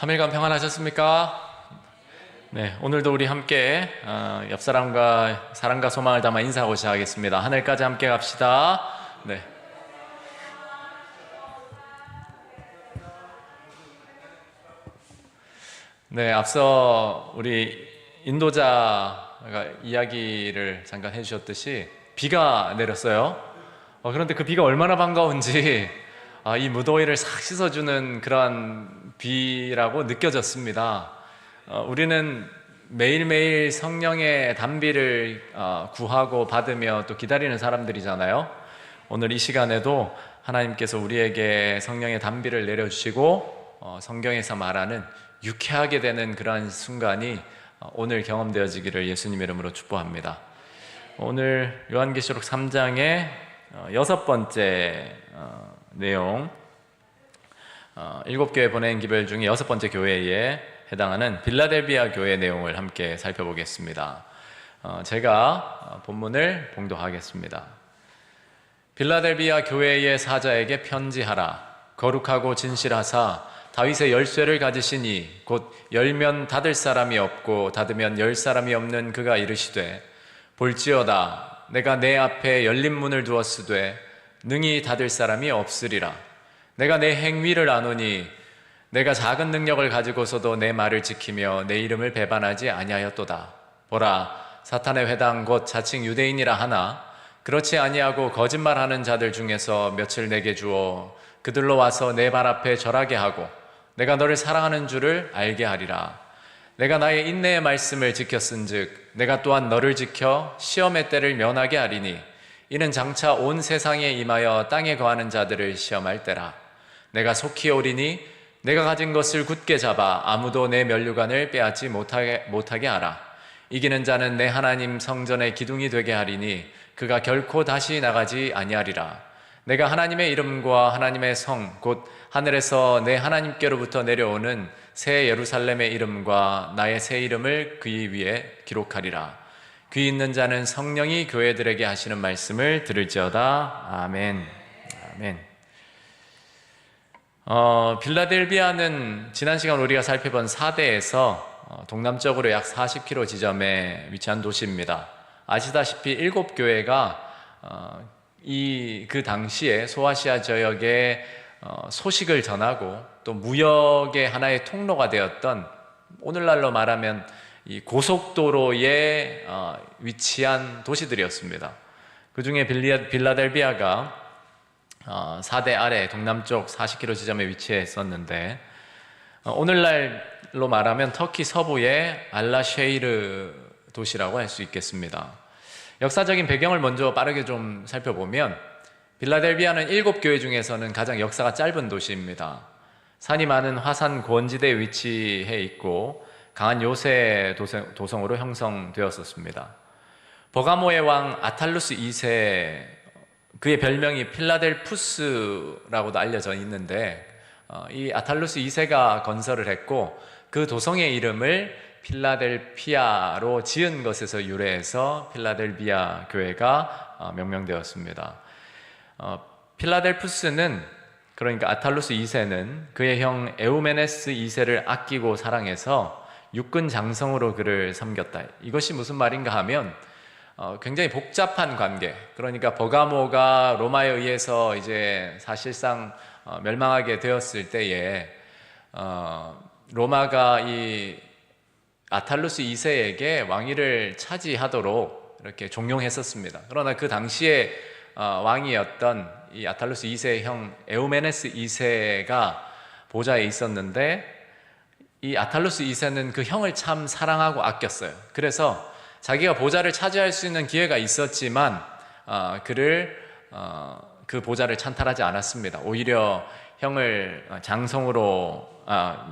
3일간 평안하셨습니까? 네, 오늘도 우리 함께 옆 사람과 사랑과 소망을 담아 인사하고 시작하겠습니다. 하늘까지 함께 갑시다. 네. 네, 앞서 우리 인도자가 이야기를 잠깐 해주셨듯이 비가 내렸어요. 그런데 그 비가 얼마나 반가운지 이 무더위를 싹 씻어주는 그러한 비라고 느껴졌습니다. 우리는 매일매일 성령의 단비를 구하고 받으며 또 기다리는 사람들이잖아요. 오늘 이 시간에도 하나님께서 우리에게 성령의 단비를 내려주시고 성경에서 말하는 유쾌하게 되는 그러한 순간이 오늘 경험되어지기를 예수님의 이름으로 축복합니다. 오늘 요한계시록 3장의 6번째 내용, 7교회 보낸 기별 중에 6번째 교회에 해당하는 빌라델비아 교회 내용을 함께 살펴보겠습니다. 제가 본문을 봉독하겠습니다. 빌라델비아 교회의 사자에게 편지하라. 거룩하고 진실하사 다윗의 열쇠를 가지시니 곧 열면 닫을 사람이 없고 닫으면 열 사람이 없는 그가 이르시되, 볼지어다 내가 내 앞에 열린 문을 두었으되 능히 닫을 사람이 없으리라. 내가 내 행위를 아노니 내가 작은 능력을 가지고서도 내 말을 지키며 내 이름을 배반하지 아니하였도다. 보라, 사탄의 회당 곧 자칭 유대인이라 하나 그렇지 아니하고 거짓말하는 자들 중에서 몇을 내게 주어 그들로 와서 내 발 앞에 절하게 하고 내가 너를 사랑하는 줄을 알게 하리라. 내가 나의 인내의 말씀을 지켰은즉 내가 또한 너를 지켜 시험의 때를 면하게 하리니 이는 장차 온 세상에 임하여 땅에 거하는 자들을 시험할 때라. 내가 속히 오리니 내가 가진 것을 굳게 잡아 아무도 내 면류관을 빼앗지 못하게 하라. 이기는 자는 내 하나님 성전의 기둥이 되게 하리니 그가 결코 다시 나가지 아니하리라. 내가 하나님의 이름과 하나님의 성 곧 하늘에서 내 하나님께로부터 내려오는 새 예루살렘의 이름과 나의 새 이름을 그의 위에 기록하리라. 귀 있는 자는 성령이 교회들에게 하시는 말씀을 들을지어다. 아멘. 아멘. 빌라델비아는 지난 시간 우리가 살펴본 사대에서 동남쪽으로 약 40km 지점에 위치한 도시입니다. 아시다시피 7교회가 그 당시에 소아시아 지역에 소식을 전하고 또 무역의 하나의 통로가 되었던, 오늘날로 말하면 이 고속도로에 위치한 도시들이었습니다. 그 중에 빌라델비아가 4대 아래 동남쪽 40km 지점에 위치했었는데, 오늘날로 말하면 터키 서부의 알라쉐이르 도시라고 할 수 있겠습니다. 역사적인 배경을 먼저 빠르게 좀 살펴보면, 빌라델비아는 7교회 중에서는 가장 역사가 짧은 도시입니다. 산이 많은 화산 고원지대에 위치해 있고 강한 요새 도성으로 형성되었었습니다. 버가모의 왕 아탈루스 2세, 그의 별명이 필라델푸스라고도 알려져 있는데, 이 아탈루스 2세가 건설을 했고 그 도성의 이름을 필라델피아로 지은 것에서 유래해서 필라델비아 교회가 명명되었습니다. 필라델푸스는, 그러니까 아탈루스 2세는 그의 형 에우메네스 2세를 아끼고 사랑해서 육군 장성으로 그를 섬겼다. 이것이 무슨 말인가 하면 굉장히 복잡한 관계, 그러니까 버가모가 로마에 의해서 이제 사실상 멸망하게 되었을 때에 로마가 이 아탈루스 2세에게 왕위를 차지하도록 이렇게 종용했었습니다. 그러나 그 당시에 왕이었던 이 아탈루스 2세의 형 에우메네스 2세가 보좌에 있었는데, 이 아탈루스 2세는 그 형을 참 사랑하고 아꼈어요. 그래서 자기가 보좌를 차지할 수 있는 기회가 있었지만 그를 그 보좌를 찬탈하지 않았습니다. 오히려 형을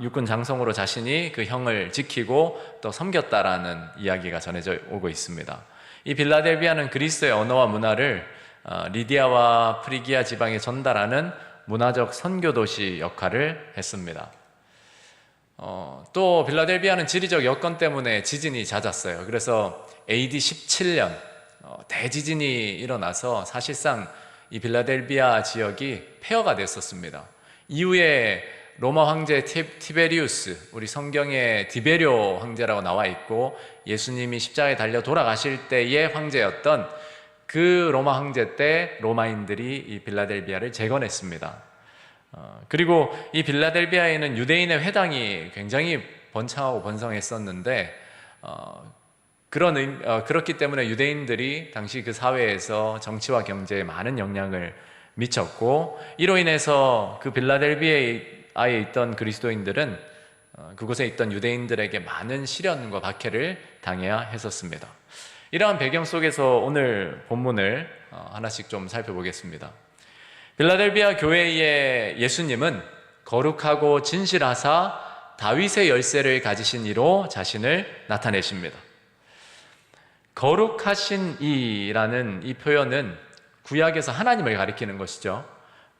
육군 장성으로 자신이 그 형을 지키고 또 섬겼다라는 이야기가 전해져 오고 있습니다. 이 빌라델비아는 그리스의 언어와 문화를 리디아와 프리기아 지방에 전달하는 문화적 선교도시 역할을 했습니다. 또 빌라델비아는 지리적 여건 때문에 지진이 잦았어요. 그래서 AD 17년 대지진이 일어나서 사실상 이 빌라델비아 지역이 폐허가 됐었습니다. 이후에 로마 황제 티베리우스, 우리 성경에 디베료 황제라고 나와 있고 예수님이 십자가에 달려 돌아가실 때의 황제였던 그 로마 황제 때 로마인들이 이 빌라델비아를 재건했습니다. 그리고 이 빌라델비아에는 유대인의 회당이 굉장히 번창하고 번성했었는데 그렇기 때문에 유대인들이 당시 그 사회에서 정치와 경제에 많은 영향을 미쳤고, 이로 인해서 그 빌라델비아에 있던 그리스도인들은 그곳에 있던 유대인들에게 많은 시련과 박해를 당해야 했었습니다. 이러한 배경 속에서 오늘 본문을 하나씩 좀 살펴보겠습니다. 빌라델비아 교회의 예수님은 거룩하고 진실하사 다윗의 열쇠를 가지신 이로 자신을 나타내십니다. 거룩하신 이라는 이 표현은 구약에서 하나님을 가리키는 것이죠.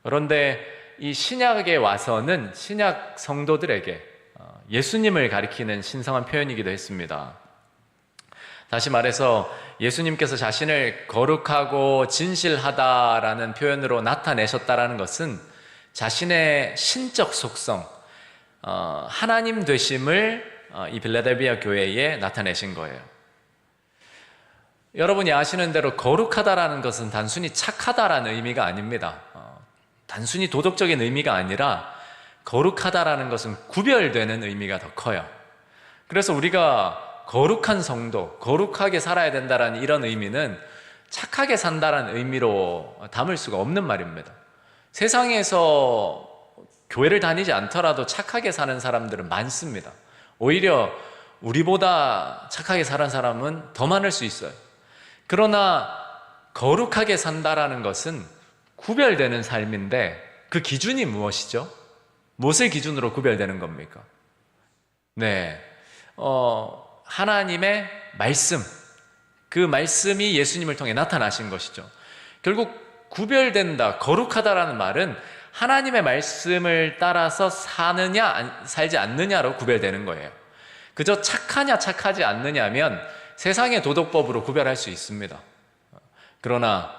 그런데 이 신약에 와서는 신약 성도들에게 예수님을 가리키는 신성한 표현이기도 했습니다. 다시 말해서 예수님께서 자신을 거룩하고 진실하다라는 표현으로 나타내셨다라는 것은 자신의 신적 속성, 하나님 되심을 이 빌라델비아 교회에 나타내신 거예요. 여러분이 아시는 대로 거룩하다라는 것은 단순히 착하다라는 의미가 아닙니다. 단순히 도덕적인 의미가 아니라 거룩하다라는 것은 구별되는 의미가 더 커요. 그래서 우리가 거룩한 성도, 거룩하게 살아야 된다라는 이런 의미는 착하게 산다라는 의미로 담을 수가 없는 말입니다. 세상에서 교회를 다니지 않더라도 착하게 사는 사람들은 많습니다. 오히려 우리보다 착하게 사는 사람은 더 많을 수 있어요. 그러나 거룩하게 산다라는 것은 구별되는 삶인데 그 기준이 무엇이죠? 무엇을 기준으로 구별되는 겁니까? 네, 하나님의 말씀, 그 말씀이 예수님을 통해 나타나신 것이죠. 결국 구별된다, 거룩하다라는 말은 하나님의 말씀을 따라서 사느냐 살지 않느냐로 구별되는 거예요. 그저 착하냐 착하지 않느냐면 세상의 도덕법으로 구별할 수 있습니다. 그러나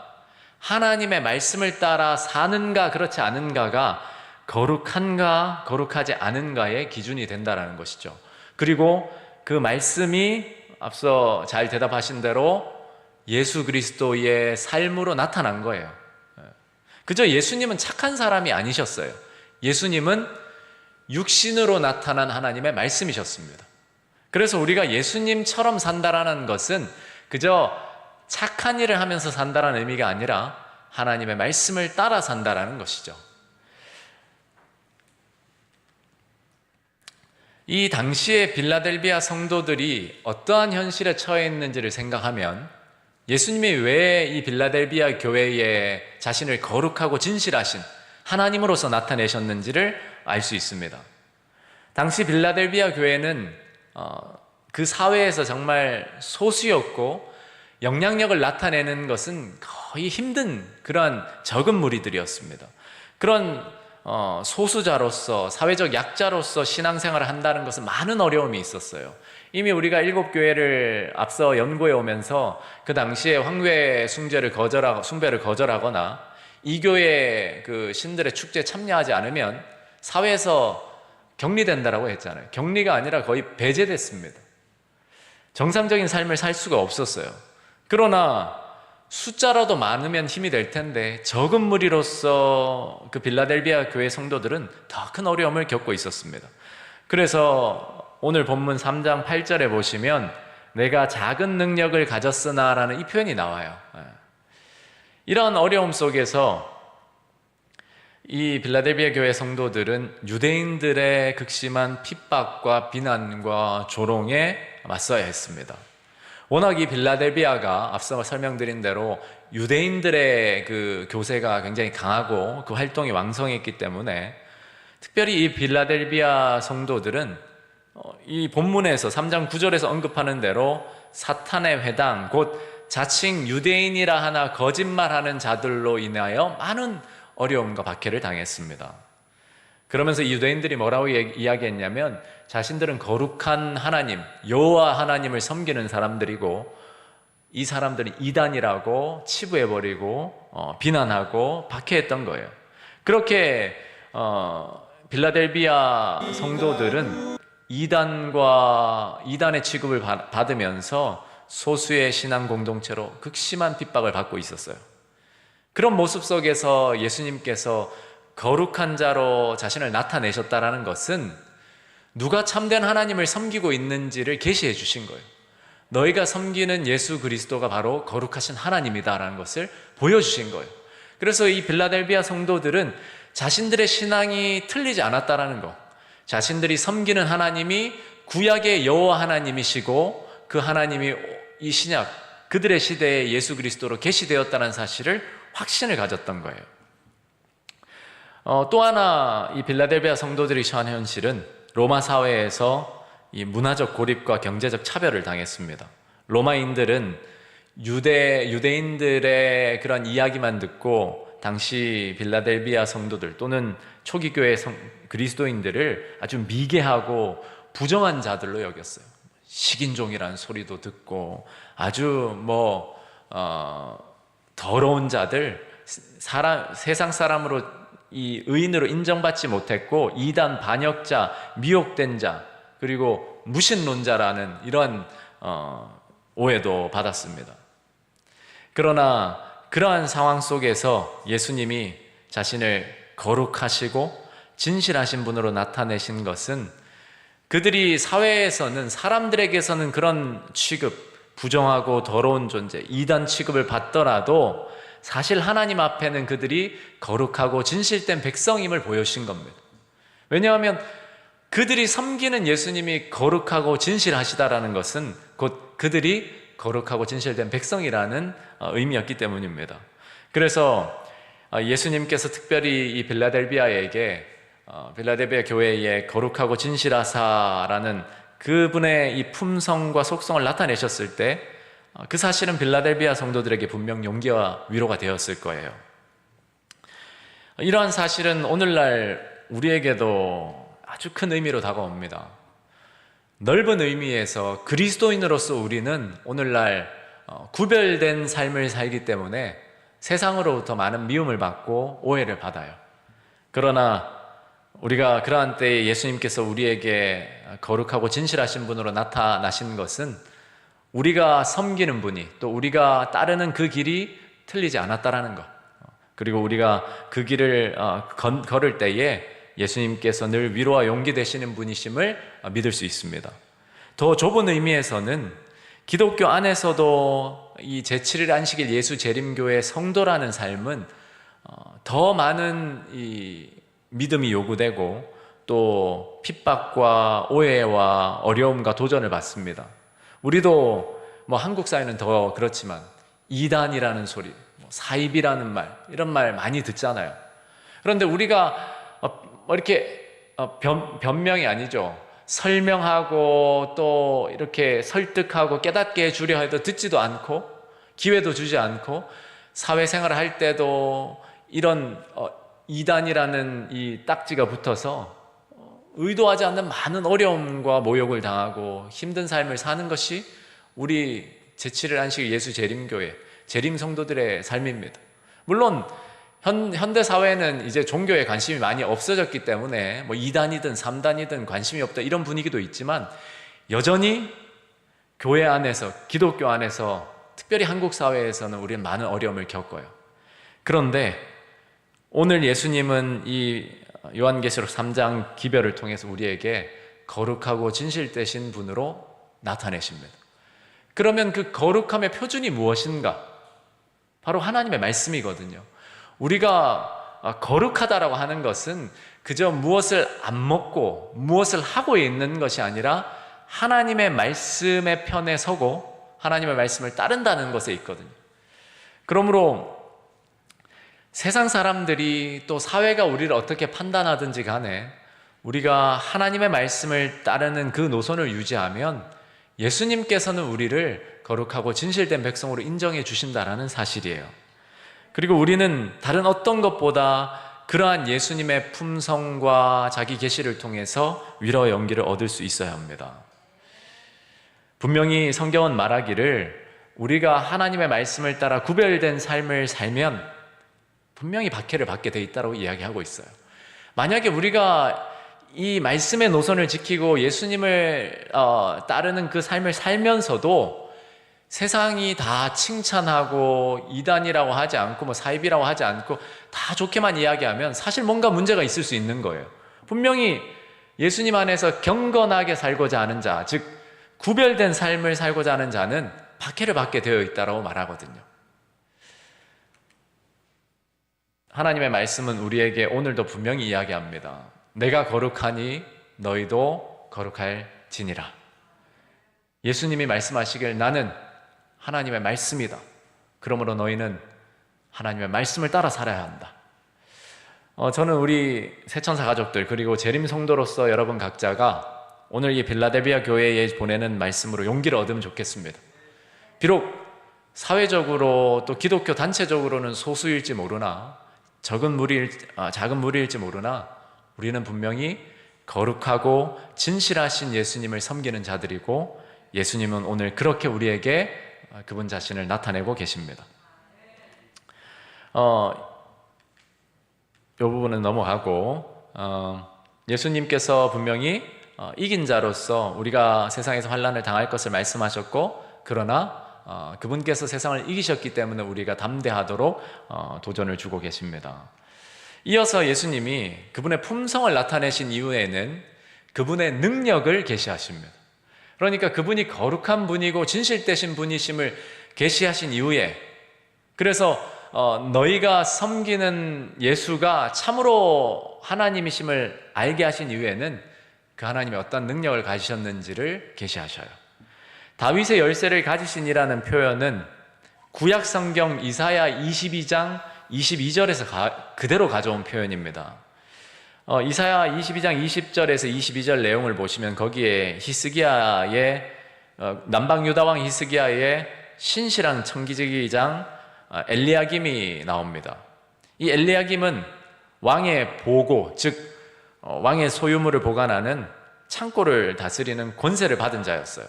하나님의 말씀을 따라 사는가 그렇지 않은가가 거룩한가 거룩하지 않은가의 기준이 된다는 것이죠. 그리고 그 말씀이 앞서 잘 대답하신 대로 예수 그리스도의 삶으로 나타난 거예요. 그저 예수님은 착한 사람이 아니셨어요. 예수님은 육신으로 나타난 하나님의 말씀이셨습니다. 그래서 우리가 예수님처럼 산다라는 것은 그저 착한 일을 하면서 산다라는 의미가 아니라 하나님의 말씀을 따라 산다라는 것이죠. 이 당시에 빌라델비아 성도들이 어떠한 현실에 처해 있는지를 생각하면 예수님이 왜 이 빌라델비아 교회에 자신을 거룩하고 진실하신 하나님으로서 나타내셨는지를 알 수 있습니다. 당시 빌라델비아 교회는 그 사회에서 정말 소수였고 영향력을 나타내는 것은 거의 힘든 그러한 적은 무리들이었습니다. 그런 소수자로서 사회적 약자로서 신앙생활을 한다는 것은 많은 어려움이 있었어요. 이미 우리가 일곱 교회를 앞서 연구해 오면서 그 당시에 황회 숭배를 거절하거나 이 교회 그 신들의 축제에 참여하지 않으면 사회에서 격리된다라고 했잖아요. 격리가 아니라 거의 배제됐습니다. 정상적인 삶을 살 수가 없었어요. 그러나 숫자라도 많으면 힘이 될 텐데 적은 무리로서 그 빌라델비아 교회 성도들은 더 큰 어려움을 겪고 있었습니다. 그래서 오늘 본문 3장 8절에 보시면 내가 작은 능력을 가졌으나 라는 이 표현이 나와요. 이런 어려움 속에서 이 빌라델비아 교회 성도들은 유대인들의 극심한 핍박과 비난과 조롱에 맞서야 했습니다. 워낙 이 빌라델비아가 앞서 설명드린 대로 유대인들의 그 교세가 굉장히 강하고 그 활동이 왕성했기 때문에 특별히 이 빌라델비아 성도들은 이 본문에서 3장 9절에서 언급하는 대로 사탄의 회당 곧 자칭 유대인이라 하나 거짓말하는 자들로 인하여 많은 어려움과 박해를 당했습니다. 그러면서 이 유대인들이 뭐라고 이야기했냐면 자신들은 거룩한 하나님, 여호와 하나님을 섬기는 사람들이고 이 사람들이 이단이라고 치부해버리고 비난하고 박해했던 거예요. 그렇게 빌라델비아 성도들은 이단의 취급을 받으면서 소수의 신앙 공동체로 극심한 핍박을 받고 있었어요. 그런 모습 속에서 예수님께서 거룩한 자로 자신을 나타내셨다라는 것은 누가 참된 하나님을 섬기고 있는지를 계시해 주신 거예요. 너희가 섬기는 예수 그리스도가 바로 거룩하신 하나님이다라는 것을 보여주신 거예요. 그래서 이 빌라델비아 성도들은 자신들의 신앙이 틀리지 않았다라는 것, 자신들이 섬기는 하나님이 구약의 여호와 하나님이시고 그 하나님이 이 신약 그들의 시대에 예수 그리스도로 계시되었다는 사실을 확신을 가졌던 거예요. 또 하나 이 빌라델비아 성도들이 처한 현실은 로마 사회에서 이 문화적 고립과 경제적 차별을 당했습니다. 로마인들은 유대인들의 그런 이야기만 듣고 당시 빌라델비아 성도들 또는 초기 교회 그리스도인들을 아주 미개하고 부정한 자들로 여겼어요. 식인종이라는 소리도 듣고 아주 더러운 자들, 세상 사람으로 이 의인으로 인정받지 못했고 이단 반역자, 미혹된 자, 그리고 무신론자라는 이런 오해도 받았습니다. 그러나 그러한 상황 속에서 예수님이 자신을 거룩하시고 진실하신 분으로 나타내신 것은 그들이 사회에서는, 사람들에게서는 그런 취급, 부정하고 더러운 존재, 이단 취급을 받더라도 사실 하나님 앞에는 그들이 거룩하고 진실된 백성임을 보여주신 겁니다. 왜냐하면 그들이 섬기는 예수님이 거룩하고 진실하시다라는 것은 곧 그들이 거룩하고 진실된 백성이라는 의미였기 때문입니다. 그래서 예수님께서 특별히 이 빌라델비아 교회에 거룩하고 진실하사라는 그분의 이 품성과 속성을 나타내셨을 때 그 사실은 빌라델비아 성도들에게 분명 용기와 위로가 되었을 거예요. 이러한 사실은 오늘날 우리에게도 아주 큰 의미로 다가옵니다. 넓은 의미에서 그리스도인으로서 우리는 오늘날 구별된 삶을 살기 때문에 세상으로부터 많은 미움을 받고 오해를 받아요. 그러나 우리가 그러한 때에 예수님께서 우리에게 거룩하고 진실하신 분으로 나타나신 것은 우리가 섬기는 분이, 또 우리가 따르는 그 길이 틀리지 않았다라는 것, 그리고 우리가 그 길을 걸을 때에 예수님께서 늘 위로와 용기 되시는 분이심을 믿을 수 있습니다. 더 좁은 의미에서는 기독교 안에서도 이 제7일 안식일 예수 재림교회 성도라는 삶은 더 많은 이 믿음이 요구되고 또 핍박과 오해와 어려움과 도전을 받습니다. 우리도 한국 사회는 더 그렇지만 이단이라는 소리, 사입이라는 말, 이런 말 많이 듣잖아요. 그런데 우리가 이렇게 변명이 아니죠. 설명하고 또 이렇게 설득하고 깨닫게 해주려 해도 듣지도 않고 기회도 주지 않고 사회생활을 할 때도 이런 이단이라는 이 딱지가 붙어서 의도하지 않는 많은 어려움과 모욕을 당하고 힘든 삶을 사는 것이 우리 제7일 안식 예수 재림교회 재림 성도들의 삶입니다. 물론 현대 사회는 이제 종교에 관심이 많이 없어졌기 때문에 2단이든 3단이든 관심이 없다 이런 분위기도 있지만 여전히 교회 안에서, 기독교 안에서, 특별히 한국 사회에서는 우리는 많은 어려움을 겪어요. 그런데 오늘 예수님은 이 요한계시록 3장 기별을 통해서 우리에게 거룩하고 진실되신 분으로 나타내십니다. 그러면 그 거룩함의 표준이 무엇인가? 바로 하나님의 말씀이거든요. 우리가 거룩하다라고 하는 것은 그저 무엇을 안 먹고 무엇을 하고 있는 것이 아니라 하나님의 말씀의 편에 서고 하나님의 말씀을 따른다는 것에 있거든요. 그러므로 세상 사람들이 또 사회가 우리를 어떻게 판단하든지 간에 우리가 하나님의 말씀을 따르는 그 노선을 유지하면 예수님께서는 우리를 거룩하고 진실된 백성으로 인정해 주신다라는 사실이에요. 그리고 우리는 다른 어떤 것보다 그러한 예수님의 품성과 자기 계시를 통해서 위로와 용기를 얻을 수 있어야 합니다. 분명히 성경은 말하기를 우리가 하나님의 말씀을 따라 구별된 삶을 살면 분명히 박해를 받게 돼 있다고 이야기하고 있어요. 만약에 우리가 이 말씀의 노선을 지키고 예수님을 따르는 그 삶을 살면서도 세상이 다 칭찬하고 이단이라고 하지 않고 뭐 사입이라고 하지 않고 다 좋게만 이야기하면 사실 뭔가 문제가 있을 수 있는 거예요. 분명히 예수님 안에서 경건하게 살고자 하는 자, 즉 구별된 삶을 살고자 하는 자는 박해를 받게 되어 있다고 말하거든요. 하나님의 말씀은 우리에게 오늘도 분명히 이야기합니다. 내가 거룩하니 너희도 거룩할지니라. 예수님이 말씀하시길 나는 하나님의 말씀이다. 그러므로 너희는 하나님의 말씀을 따라 살아야 한다. 저는 우리 새천사 가족들 그리고 재림 성도로서 여러분 각자가 오늘 이 빌라델비아 교회에 보내는 말씀으로 용기를 얻으면 좋겠습니다. 비록 사회적으로 또 기독교 단체적으로는 소수일지 모르나 작은 무리일지 모르나 우리는 분명히 거룩하고 진실하신 예수님을 섬기는 자들이고 예수님은 오늘 그렇게 우리에게 그분 자신을 나타내고 계십니다. 이 부분은 넘어가고 예수님께서 분명히 이긴 자로서 우리가 세상에서 환난을 당할 것을 말씀하셨고 그러나 그분께서 세상을 이기셨기 때문에 우리가 담대하도록 도전을 주고 계십니다. 이어서 예수님이 그분의 품성을 나타내신 이후에는 그분의 능력을 계시하십니다. 그러니까 그분이 거룩한 분이고 진실되신 분이심을 계시하신 이후에 그래서 너희가 섬기는 예수가 참으로 하나님이심을 알게 하신 이후에는 그 하나님이 어떤 능력을 가지셨는지를 계시하셔요. 다윗의 열쇠를 가지신이라는 표현은 구약 성경 이사야 22장 22절에서 그대로 가져온 표현입니다. 이사야 22장 20절에서 22절 내용을 보시면 거기에 히스기야의 남방 유다 왕 히스기야의 신실한 청지기장 엘리야김이 나옵니다. 이 엘리야김은 왕의 보고, 즉 왕의 소유물을 보관하는 창고를 다스리는 권세를 받은 자였어요.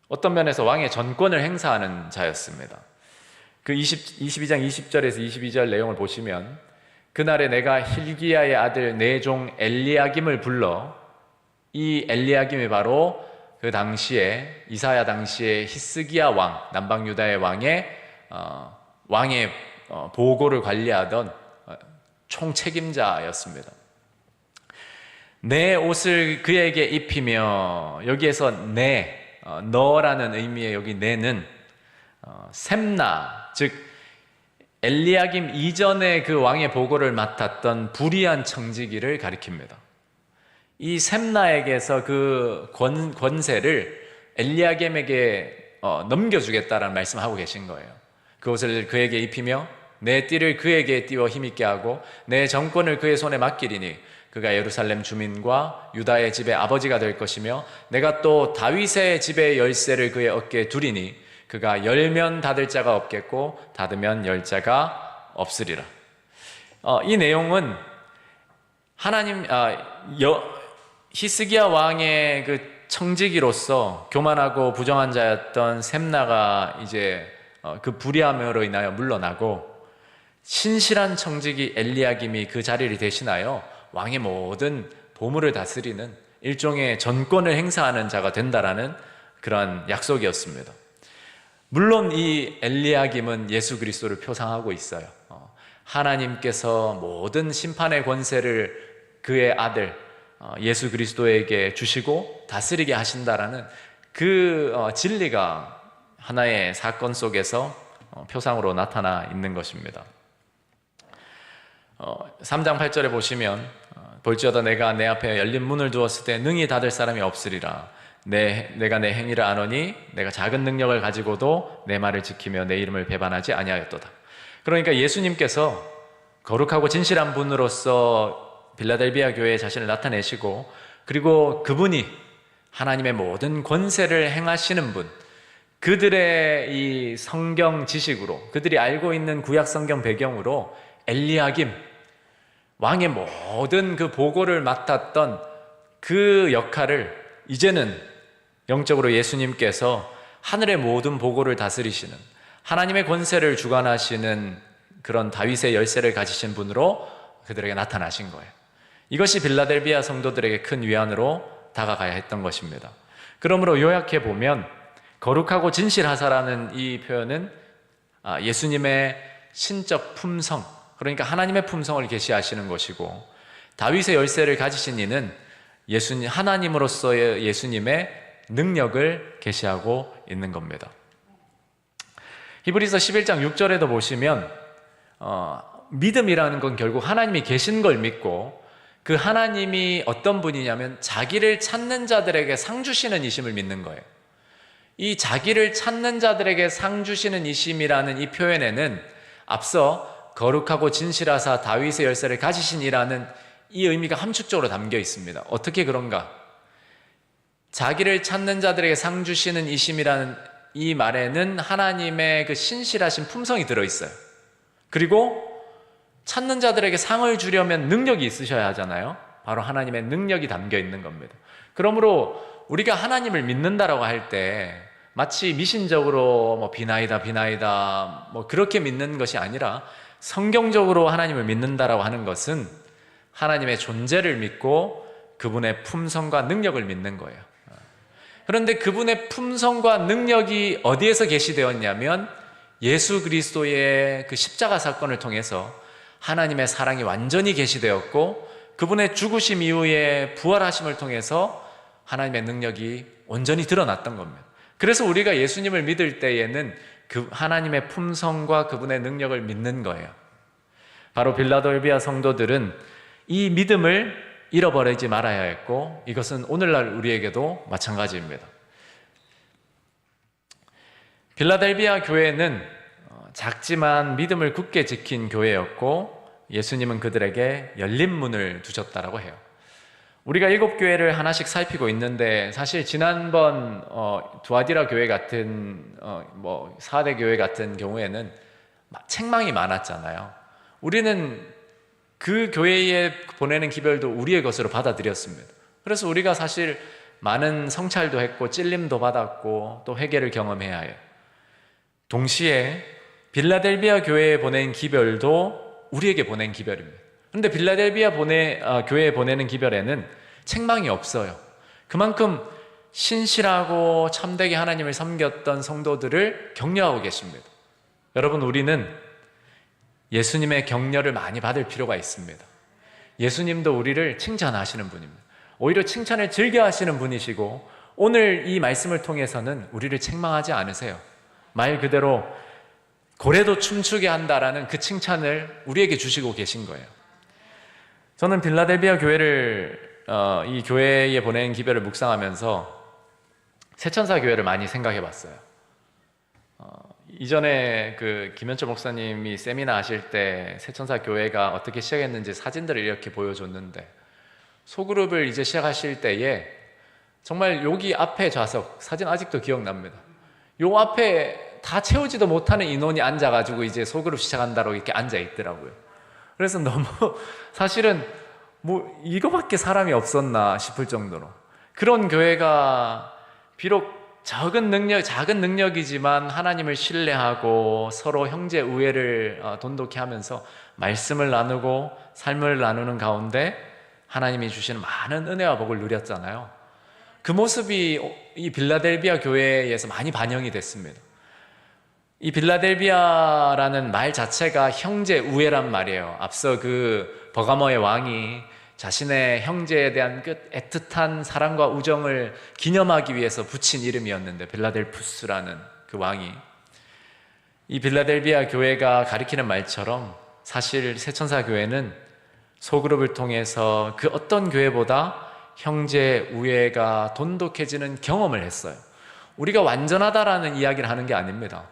어떤 면에서 왕의 전권을 행사하는 자였습니다. 그 22장 20절에서 22절 내용을 보시면 그날에 내가 hil기야의 아들 내 종 엘리야김을 불러 이 엘리야김이 바로 그 당시에 이사야 당시에 히스기야 왕 남방 유다의 왕의 보고를 관리하던 총책임자였습니다. 내 옷을 그에게 입히며 여기에서 너라는 의미의 여기 내는 셈나 즉 엘리야김 이전에 그 왕의 보고를 맡았던 불의한 청지기를 가리킵니다. 이 셈나에게서 그 권세를 엘리야김에게 넘겨주겠다라는 말씀을 하고 계신 거예요. 그것을 그에게 입히며 내 띠를 그에게 띄워 힘있게 하고 내 정권을 그의 손에 맡기리니 그가 예루살렘 주민과 유다의 집의 아버지가 될 것이며 내가 또 다윗의 집의 열쇠를 그의 어깨에 두리니 그가 열면 닫을 자가 없겠고 닫으면 열 자가 없으리라. 이 내용은 히스기야 왕의 그 청지기로서 교만하고 부정한 자였던 셈나가 이제 그 불의함으로 인하여 물러나고 신실한 청지기 엘리야김이 그 자리를 대신하여 왕의 모든 보물을 다스리는 일종의 전권을 행사하는 자가 된다라는 그러한 약속이었습니다. 물론 이 엘리야김은 예수 그리스도를 표상하고 있어요. 하나님께서 모든 심판의 권세를 그의 아들 예수 그리스도에게 주시고 다스리게 하신다라는 그 진리가 하나의 사건 속에서 표상으로 나타나 있는 것입니다. 3장 8절에 보시면 볼지어다 내가 내 앞에 열린 문을 두었을 때 능히 닫을 사람이 없으리라. 내가 내 행위를 아노니 내가 작은 능력을 가지고도 내 말을 지키며 내 이름을 배반하지 아니하였도다. 그러니까 예수님께서 거룩하고 진실한 분으로서 빌라델비아 교회에 자신을 나타내시고 그리고 그분이 하나님의 모든 권세를 행하시는 분, 그들의 이 성경 지식으로 그들이 알고 있는 구약 성경 배경으로 엘리야김 왕의 모든 그 보고를 맡았던 그 역할을 이제는 영적으로 예수님께서 하늘의 모든 보고를 다스리시는 하나님의 권세를 주관하시는 그런 다윗의 열쇠를 가지신 분으로 그들에게 나타나신 거예요. 이것이 빌라델비아 성도들에게 큰 위안으로 다가가야 했던 것입니다. 그러므로 요약해 보면 거룩하고 진실하사라는 이 표현은 예수님의 신적 품성, 그러니까 하나님의 품성을 계시하시는 것이고, 다윗의 열쇠를 가지신 이는 하나님으로서의 예수님의 능력을 계시하고 있는 겁니다. 히브리서 11장 6절에도 보시면 믿음이라는 건 결국 하나님이 계신 걸 믿고, 그 하나님이 어떤 분이냐면 자기를 찾는 자들에게 상 주시는 이심을 믿는 거예요. 이 자기를 찾는 자들에게 상 주시는 이심이라는 이 표현에는 앞서 거룩하고 진실하사 다윗의 열쇠를 가지신 이라는 이 의미가 함축적으로 담겨 있습니다. 어떻게 그런가? 자기를 찾는 자들에게 상 주시는 이심이라는 이 말에는 하나님의 그 신실하신 품성이 들어있어요. 그리고 찾는 자들에게 상을 주려면 능력이 있으셔야 하잖아요. 바로 하나님의 능력이 담겨 있는 겁니다. 그러므로 우리가 하나님을 믿는다라고 할 때 마치 미신적으로 비나이다 그렇게 믿는 것이 아니라 성경적으로 하나님을 믿는다라고 하는 것은 하나님의 존재를 믿고 그분의 품성과 능력을 믿는 거예요. 그런데 그분의 품성과 능력이 어디에서 계시되었냐면 예수 그리스도의 그 십자가 사건을 통해서 하나님의 사랑이 완전히 계시되었고, 그분의 죽으심 이후에 부활하심을 통해서 하나님의 능력이 온전히 드러났던 겁니다. 그래서 우리가 예수님을 믿을 때에는 그 하나님의 품성과 그분의 능력을 믿는 거예요. 바로 빌라델비아 성도들은 이 믿음을 잃어버리지 말아야 했고, 이것은 오늘날 우리에게도 마찬가지입니다. 빌라델비아 교회는 작지만 믿음을 굳게 지킨 교회였고, 예수님은 그들에게 열린 문을 두셨다라고 해요. 우리가 7교회를 하나씩 살피고 있는데, 사실 지난번 두아디라 교회 같은 4대 교회 같은 경우에는 책망이 많았잖아요. 우리는 그 교회에 보내는 기별도 우리의 것으로 받아들였습니다. 그래서 우리가 사실 많은 성찰도 했고 찔림도 받았고 또 회개를 경험해야 해요. 동시에 빌라델비아 교회에 보낸 기별도 우리에게 보낸 기별입니다. 그런데 빌라델비아 교회에 보내는 기별에는 책망이 없어요. 그만큼 신실하고 참되게 하나님을 섬겼던 성도들을 격려하고 계십니다. 여러분, 우리는 예수님의 격려를 많이 받을 필요가 있습니다. 예수님도 우리를 칭찬하시는 분입니다. 오히려 칭찬을 즐겨 하시는 분이시고, 오늘 이 말씀을 통해서는 우리를 책망하지 않으세요. 말 그대로 고래도 춤추게 한다라는 그 칭찬을 우리에게 주시고 계신 거예요. 저는 빌라델비아 교회를 이 교회에 보낸 기별을 묵상하면서 새천사 교회를 많이 생각해 봤어요. 이전에 그 김현철 목사님이 세미나 하실 때 새천사 교회가 어떻게 시작했는지 사진들을 이렇게 보여줬는데, 소그룹을 이제 시작하실 때에 정말 여기 앞에 좌석, 사진 아직도 기억납니다. 요 앞에 다 채우지도 못하는 인원이 앉아가지고 이제 소그룹 시작한다고 이렇게 앉아 있더라고요. 그래서 너무 사실은 이거밖에 사람이 없었나 싶을 정도로, 그런 교회가 비록 작은 능력이지만 하나님을 신뢰하고 서로 형제 우애를 돈독히 하면서 말씀을 나누고 삶을 나누는 가운데 하나님이 주시는 많은 은혜와 복을 누렸잖아요. 그 모습이 이 빌라델비아 교회에서 많이 반영이 됐습니다. 이 빌라델비아라는 말 자체가 형제 우애란 말이에요. 앞서 그 버가모의 왕이 자신의 형제에 대한 그 애틋한 사랑과 우정을 기념하기 위해서 붙인 이름이었는데, 빌라델푸스라는 그 왕이, 이 빌라델비아 교회가 가리키는 말처럼 사실 새천사 교회는 소그룹을 통해서 그 어떤 교회보다 형제 우애가 돈독해지는 경험을 했어요. 우리가 완전하다라는 이야기를 하는 게 아닙니다.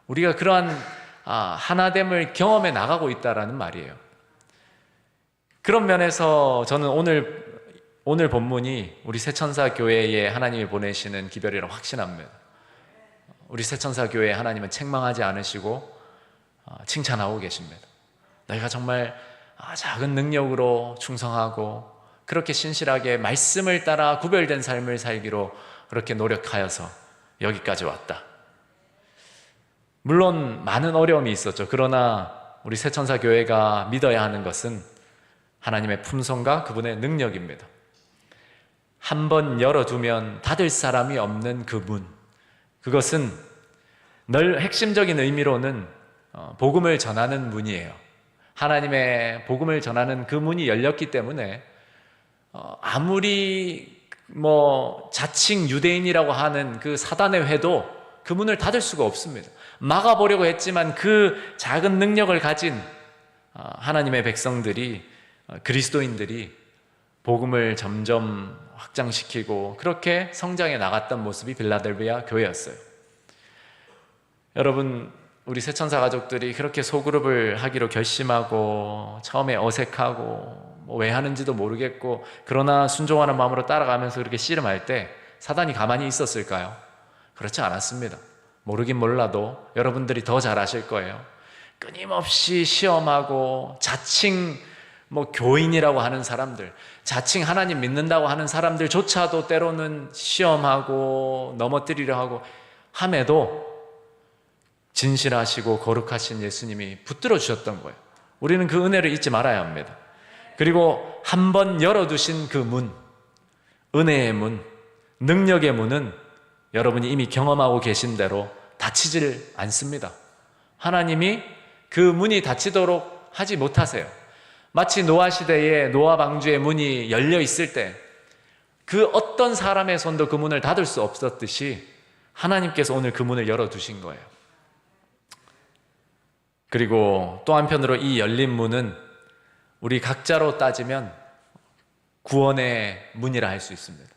우리가 그러한 하나됨을 경험해 나가고 있다라는 말이에요. 그런 면에서 저는 오늘 본문이 우리 새천사 교회에 하나님이 보내시는 기별이라고 확신합니다. 우리 새천사 교회에 하나님은 책망하지 않으시고 칭찬하고 계십니다. 너희가 정말 작은 능력으로 충성하고 그렇게 신실하게 말씀을 따라 구별된 삶을 살기로 그렇게 노력하여서 여기까지 왔다. 물론 많은 어려움이 있었죠. 그러나 우리 새천사 교회가 믿어야 하는 것은 하나님의 품성과 그분의 능력입니다. 한번 열어두면 닫을 사람이 없는 그 문, 그것은 핵심적인 의미로는 복음을 전하는 문이에요. 하나님의 복음을 전하는 그 문이 열렸기 때문에 아무리 자칭 유대인이라고 하는 그 사단의 회도 그 문을 닫을 수가 없습니다. 막아보려고 했지만 그 작은 능력을 가진 하나님의 백성들이, 그리스도인들이 복음을 점점 확장시키고 그렇게 성장해 나갔던 모습이 빌라델비아 교회였어요. 여러분, 우리 새천사 가족들이 그렇게 소그룹을 하기로 결심하고 처음에 어색하고 왜 하는지도 모르겠고 그러나 순종하는 마음으로 따라가면서 그렇게 씨름할 때 사단이 가만히 있었을까요? 그렇지 않았습니다. 모르긴 몰라도 여러분들이 더 잘 아실 거예요. 끊임없이 시험하고 자칭 교인이라고 하는 사람들, 자칭 하나님 믿는다고 하는 사람들조차도 때로는 시험하고 넘어뜨리려 하고 함에도 진실하시고 거룩하신 예수님이 붙들어 주셨던 거예요. 우리는 그 은혜를 잊지 말아야 합니다. 그리고 한번 열어두신 그 문, 은혜의 문, 능력의 문은 여러분이 이미 경험하고 계신 대로 닫히질 않습니다. 하나님이 그 문이 닫히도록 하지 못하세요. 마치 노아 시대에 노아 방주의 문이 열려 있을 때 그 어떤 사람의 손도 그 문을 닫을 수 없었듯이 하나님께서 오늘 그 문을 열어두신 거예요. 그리고 또 한편으로 이 열린 문은 우리 각자로 따지면 구원의 문이라 할 수 있습니다.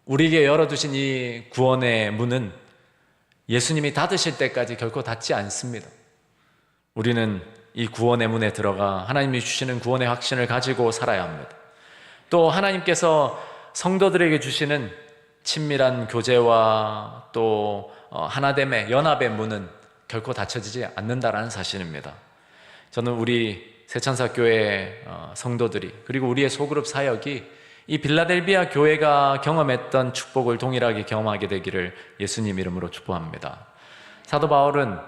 우리에게 열어두신 이 구원의 문은 예수님이 닫으실 때까지 결코 닫지 않습니다. 우리는 이 구원의 문에 들어가 하나님이 주시는 구원의 확신을 가지고 살아야 합니다. 또 하나님께서 성도들에게 주시는 친밀한 교제와 또 하나됨의 연합의 문은 결코 닫혀지지 않는다라는 사실입니다. 저는 우리 새천사교회 성도들이 그리고 우리의 소그룹 사역이 이 빌라델비아 교회가 경험했던 축복을 동일하게 경험하게 되기를 예수님 이름으로 축복합니다. 사도 바울은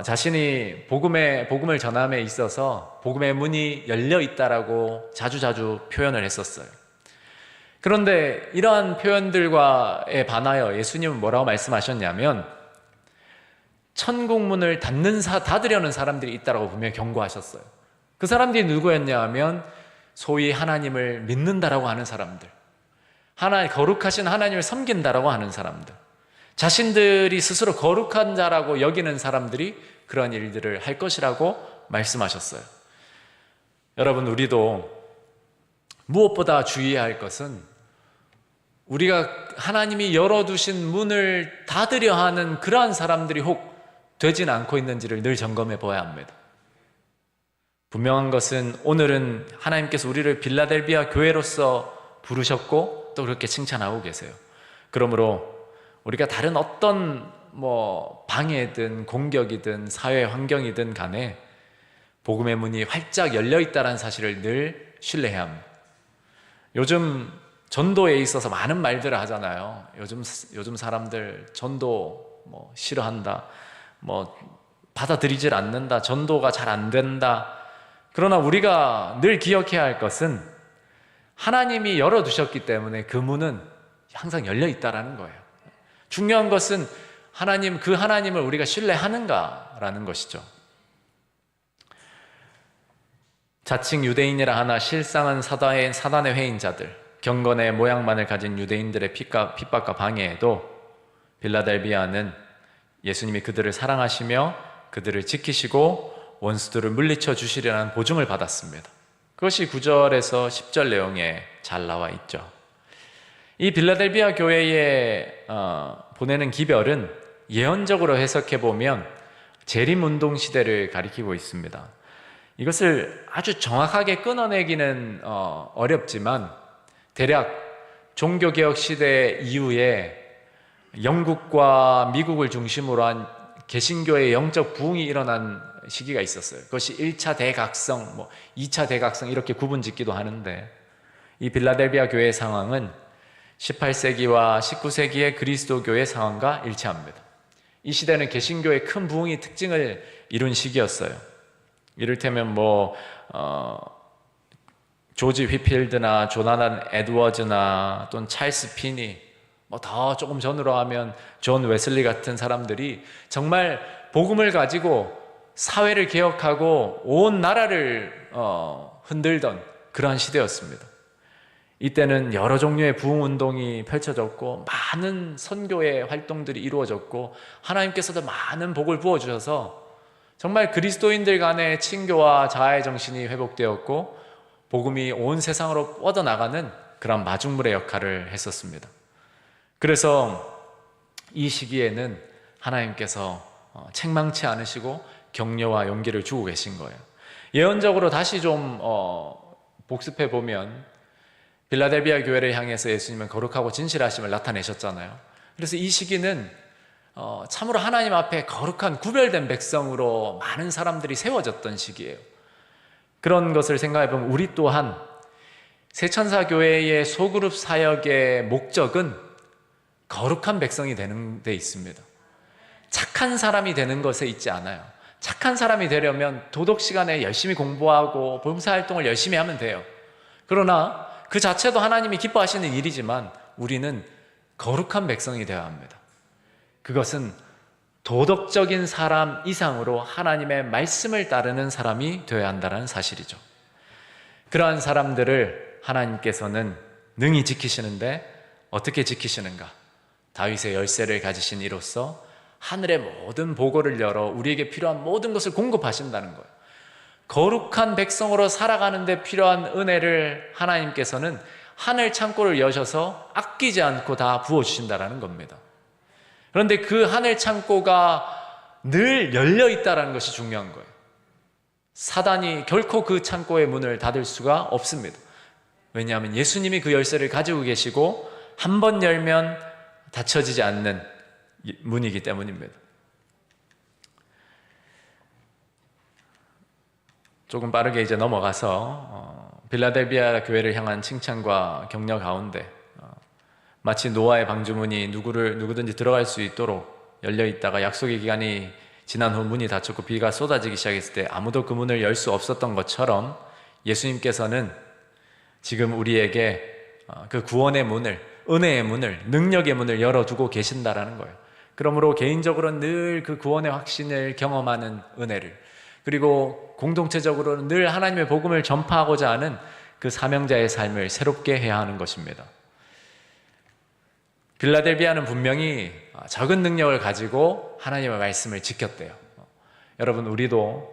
자신이 복음을 전함에 있어서 복음의 문이 열려 있다라고 자주자주 표현을 했었어요. 그런데 이러한 표현들과에 반하여 예수님은 뭐라고 말씀하셨냐면 천국 문을 닫으려는 사람들이 있다라고 분명히 경고하셨어요. 그 사람들이 누구였냐 하면 소위 하나님을 믿는다라고 하는 사람들, 거룩하신 하나님을 섬긴다라고 하는 사람들, 자신들이 스스로 거룩한 자라고 여기는 사람들이 그런 일들을 할 것이라고 말씀하셨어요. 여러분, 우리도 무엇보다 주의해야 할 것은 우리가 하나님이 열어두신 문을 닫으려 하는 그러한 사람들이 혹 되진 않고 있는지를 늘 점검해 보아야 합니다. 분명한 것은 오늘은 하나님께서 우리를 빌라델비아 교회로서 부르셨고 또 그렇게 칭찬하고 계세요. 그러므로 우리가 다른 어떤 방해든 공격이든 사회 환경이든 간에 복음의 문이 활짝 열려 있다는 사실을 늘 신뢰해야 합니다. 요즘 전도에 있어서 많은 말들을 하잖아요. 요즘 사람들 전도 싫어한다, 받아들이질 않는다, 전도가 잘 안 된다. 그러나 우리가 늘 기억해야 할 것은 하나님이 열어두셨기 때문에 그 문은 항상 열려 있다라는 거예요. 중요한 것은 그 하나님을 우리가 신뢰하는가라는 것이죠. 자칭 유대인이라 하나 실상은 사단의 회인자들, 경건의 모양만을 가진 유대인들의 핍박과 방해에도 빌라델비아는 예수님이 그들을 사랑하시며 그들을 지키시고 원수들을 물리쳐 주시려는 보증을 받았습니다. 그것이 9절에서 10절 내용에 잘 나와 있죠. 이 빌라델비아 교회에 보내는 기별은 예언적으로 해석해 보면 재림운동 시대를 가리키고 있습니다. 이것을 아주 정확하게 끊어내기는 어렵지만 대략 종교개혁 시대 이후에 영국과 미국을 중심으로 한 개신교의 영적 부흥이 일어난 시기가 있었어요. 그것이 1차 대각성, 2차 대각성 이렇게 구분 짓기도 하는데 이 빌라델비아 교회의 상황은 18세기와 19세기의 그리스도교의 상황과 일치합니다. 이 시대는 개신교의 큰 부흥이 특징을 이룬 시기였어요. 이를테면 조지 휘필드나 조나단 에드워즈나 또는 찰스 피니, 뭐 더 조금 전으로 하면 존 웨슬리 같은 사람들이 정말 복음을 가지고 사회를 개혁하고 온 나라를 흔들던 그러한 시대였습니다. 이때는 여러 종류의 부흥운동이 펼쳐졌고 많은 선교의 활동들이 이루어졌고 하나님께서도 많은 복을 부어주셔서 정말 그리스도인들 간의 친교와 자아의 정신이 회복되었고 복음이 온 세상으로 뻗어나가는 그런 마중물의 역할을 했었습니다. 그래서 이 시기에는 하나님께서 책망치 않으시고 격려와 용기를 주고 계신 거예요. 예언적으로 다시 좀 복습해 보면 빌라델비아 교회를 향해서 예수님은 거룩하고 진실하심을 나타내셨잖아요. 그래서 이 시기는 참으로 하나님 앞에 거룩한 구별된 백성으로 많은 사람들이 세워졌던 시기예요. 그런 것을 생각해 보면 우리 또한 새천사 교회의 소그룹 사역의 목적은 거룩한 백성이 되는 데 있습니다. 착한 사람이 되는 것에 있지 않아요. 착한 사람이 되려면 도덕 시간에 열심히 공부하고 봉사활동을 열심히 하면 돼요. 그러나 그 자체도 하나님이 기뻐하시는 일이지만 우리는 거룩한 백성이 되어야 합니다. 그것은 도덕적인 사람 이상으로 하나님의 말씀을 따르는 사람이 되어야 한다는 사실이죠. 그러한 사람들을 하나님께서는 능히 지키시는데 어떻게 지키시는가? 다윗의 열쇠를 가지신 이로써 하늘의 모든 보고를 열어 우리에게 필요한 모든 것을 공급하신다는 거예요. 거룩한 백성으로 살아가는 데 필요한 은혜를 하나님께서는 하늘 창고를 여셔서 아끼지 않고 다 부어주신다는 겁니다. 그런데 그 하늘 창고가 늘 열려 있다는 것이 중요한 거예요. 사단이 결코 그 창고의 문을 닫을 수가 없습니다. 왜냐하면 예수님이 그 열쇠를 가지고 계시고 한 번 열면 닫혀지지 않는 문이기 때문입니다. 조금 빠르게 이제 넘어가서 빌라델비아 교회를 향한 칭찬과 격려 가운데 마치 노아의 방주문이 누구든지 들어갈 수 있도록 열려 있다가 약속의 기간이 지난 후 문이 닫혔고 비가 쏟아지기 시작했을 때 아무도 그 문을 열 수 없었던 것처럼 예수님께서는 지금 우리에게 그 구원의 문을, 은혜의 문을, 능력의 문을 열어두고 계신다라는 거예요. 그러므로 개인적으로 늘 그 구원의 확신을 경험하는 은혜를, 그리고 공동체적으로는 늘 하나님의 복음을 전파하고자 하는 그 사명자의 삶을 새롭게 해야 하는 것입니다. 빌라델비아는 분명히 적은 능력을 가지고 하나님의 말씀을 지켰대요. 여러분, 우리도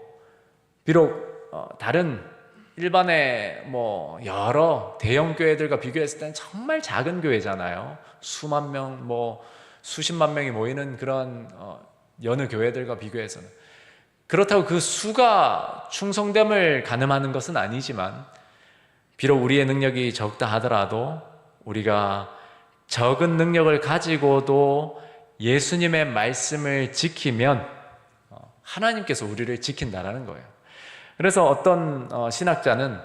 비록 다른 일반의 여러 대형 교회들과 비교했을 때는 정말 작은 교회잖아요. 수만 명, 수십만 명이 모이는 그런 여느 교회들과 비교해서는. 그렇다고 그 수가 충성됨을 가늠하는 것은 아니지만 비록 우리의 능력이 적다 하더라도 우리가 적은 능력을 가지고도 예수님의 말씀을 지키면 하나님께서 우리를 지킨다라는 거예요. 그래서 어떤 신학자는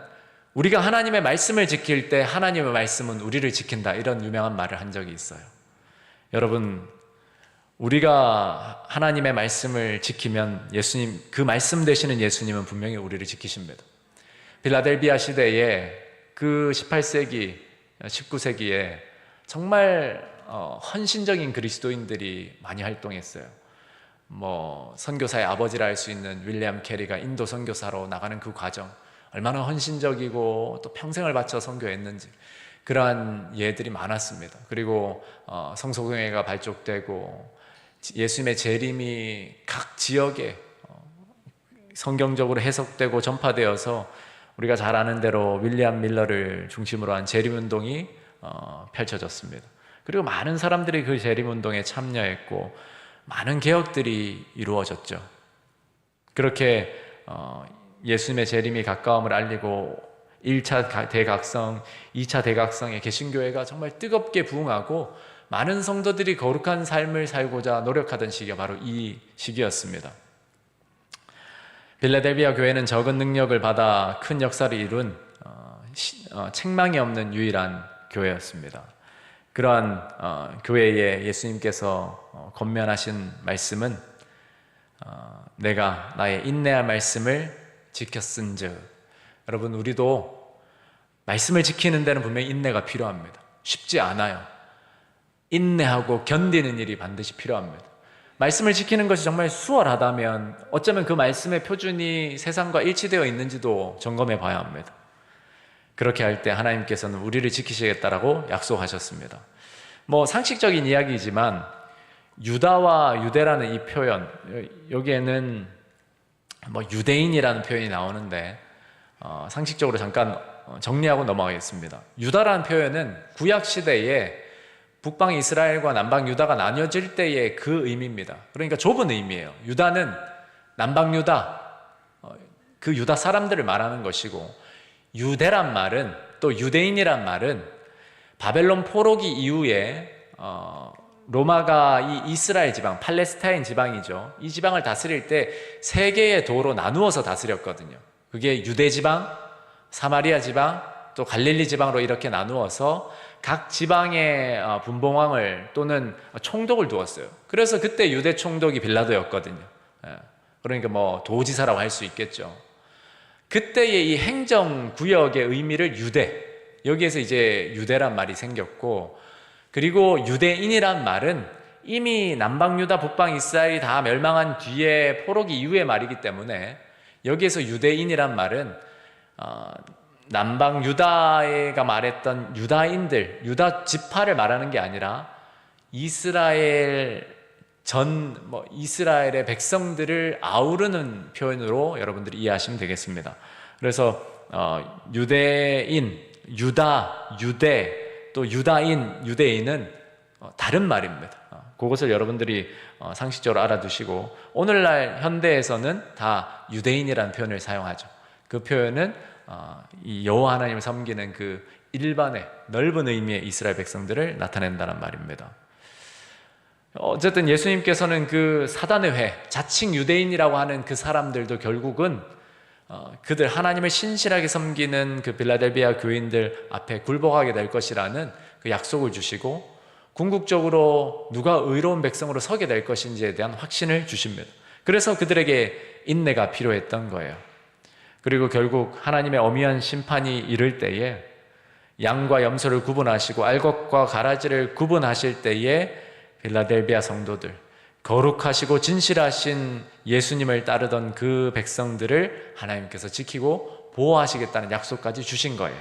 우리가 하나님의 말씀을 지킬 때 하나님의 말씀은 우리를 지킨다, 이런 유명한 말을 한 적이 있어요. 여러분, 우리가 하나님의 말씀을 지키면 예수님, 그 말씀 되시는 예수님은 분명히 우리를 지키십니다. 빌라델비아 시대에 그 18세기, 19세기에 정말 헌신적인 그리스도인들이 많이 활동했어요. 선교사의 아버지라 할 수 있는 윌리엄 캐리가 인도 선교사로 나가는 그 과정, 얼마나 헌신적이고 또 평생을 바쳐 선교했는지, 그러한 예들이 많았습니다. 그리고 성소교회가 발족되고 예수님의 재림이 각 지역에 성경적으로 해석되고 전파되어서 우리가 잘 아는 대로 윌리엄 밀러를 중심으로 한 재림운동이 펼쳐졌습니다. 그리고 많은 사람들이 그 재림운동에 참여했고 많은 개혁들이 이루어졌죠. 그렇게 예수님의 재림이 가까움을 알리고 1차 대각성, 2차 대각성의 개신교회가 정말 뜨겁게 부흥하고 많은 성도들이 거룩한 삶을 살고자 노력하던 시기가 바로 이 시기였습니다. 빌라델비아 교회는 적은 능력을 받아 큰 역사를 이룬 책망이 없는 유일한 교회였습니다. 그러한 교회에 예수님께서 권면하신 말씀은 내가 나의 인내할 말씀을 지켰은즉. 여러분, 우리도 말씀을 지키는 데는 분명히 인내가 필요합니다. 쉽지 않아요. 인내하고 견디는 일이 반드시 필요합니다. 말씀을 지키는 것이 정말 수월하다면 어쩌면 그 말씀의 표준이 세상과 일치되어 있는지도 점검해 봐야 합니다. 그렇게 할 때 하나님께서는 우리를 지키시겠다라고 약속하셨습니다. 상식적인 이야기이지만 유다와 유대라는 이 표현, 여기에는 유대인이라는 표현이 나오는데 상식적으로 잠깐 정리하고 넘어가겠습니다. 유다라는 표현은 구약 시대에 북방 이스라엘과 남방 유다가 나뉘어질 때의 그 의미입니다. 그러니까 좁은 의미예요. 유다는 남방 유다, 그 유다 사람들을 말하는 것이고, 유대란 말은, 또 유대인이란 말은 바벨론 포로기 이후에 로마가 이 이스라엘 지방, 팔레스타인 지방이죠. 이 지방을 다스릴 때 세 개의 도로 나누어서 다스렸거든요. 그게 유대 지방, 사마리아 지방, 또 갈릴리 지방으로 이렇게 나누어서 각 지방의 분봉왕을 또는 총독을 두었어요. 그래서 그때 유대 총독이 빌라도였거든요. 그러니까 도지사라고 할 수 있겠죠. 그때의 이 행정구역의 의미를 유대, 여기에서 이제 유대란 말이 생겼고, 그리고 유대인이란 말은 이미 남방 유다, 북방 이스라엘이 다 멸망한 뒤에 포로기 이후의 말이기 때문에 여기에서 유대인이란 말은 남방 유다가 말했던 유다인들, 유다 지파를 말하는 게 아니라 이스라엘의 백성들을 아우르는 표현으로 여러분들이 이해하시면 되겠습니다. 그래서 유대인, 유다, 유대, 또 유다인, 유대인은 다른 말입니다. 그것을 여러분들이 상식적으로 알아두시고, 오늘날 현대에서는 다 유대인이라는 표현을 사용하죠. 그 표현은 이 여호와 하나님을 섬기는 그 일반의 넓은 의미의 이스라엘 백성들을 나타낸다는 말입니다. 어쨌든 예수님께서는 그 사단의 회, 자칭 유대인이라고 하는 그 사람들도 결국은 그들 하나님을 신실하게 섬기는 그 빌라델비아 교인들 앞에 굴복하게 될 것이라는 그 약속을 주시고, 궁극적으로 누가 의로운 백성으로 서게 될 것인지에 대한 확신을 주십니다. 그래서 그들에게 인내가 필요했던 거예요. 그리고 결국 하나님의 엄연한 심판이 이를 때에 양과 염소를 구분하시고 알곡과 가라지를 구분하실 때에 빌라델비아 성도들, 거룩하시고 진실하신 예수님을 따르던 그 백성들을 하나님께서 지키고 보호하시겠다는 약속까지 주신 거예요.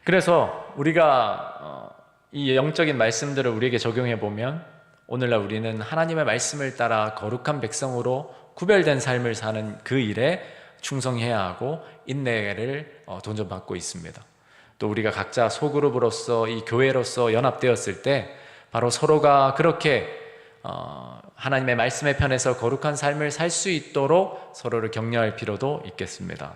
그래서 우리가 이 영적인 말씀들을 우리에게 적용해 보면 오늘날 우리는 하나님의 말씀을 따라 거룩한 백성으로 구별된 삶을 사는 그 일에 충성해야 하고 인내를 도전받고 있습니다. 또 우리가 각자 소그룹으로서 이 교회로서 연합되었을 때 바로 서로가 그렇게 하나님의 말씀의 편에서 거룩한 삶을 살 수 있도록 서로를 격려할 필요도 있겠습니다.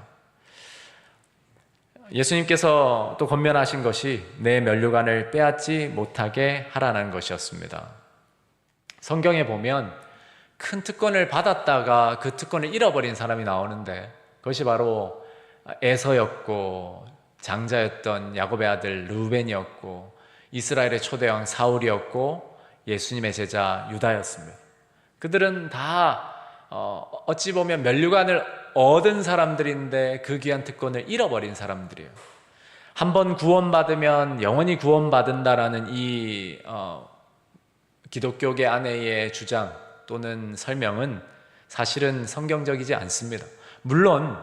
예수님께서 또 권면하신 것이 내 면류관을 빼앗지 못하게 하라는 것이었습니다. 성경에 보면 큰 특권을 받았다가 그 특권을 잃어버린 사람이 나오는데, 그것이 바로 에서였고 장자였던 야곱의 아들 르우벤이었고 이스라엘의 초대왕 사울이었고 예수님의 제자 유다였습니다. 그들은 다 어찌 보면 면류관을 얻은 사람들인데 그 귀한 특권을 잃어버린 사람들이에요. 한번 구원받으면 영원히 구원받는다라는 이 기독교계 안에의 주장 또는 설명은 사실은 성경적이지 않습니다. 물론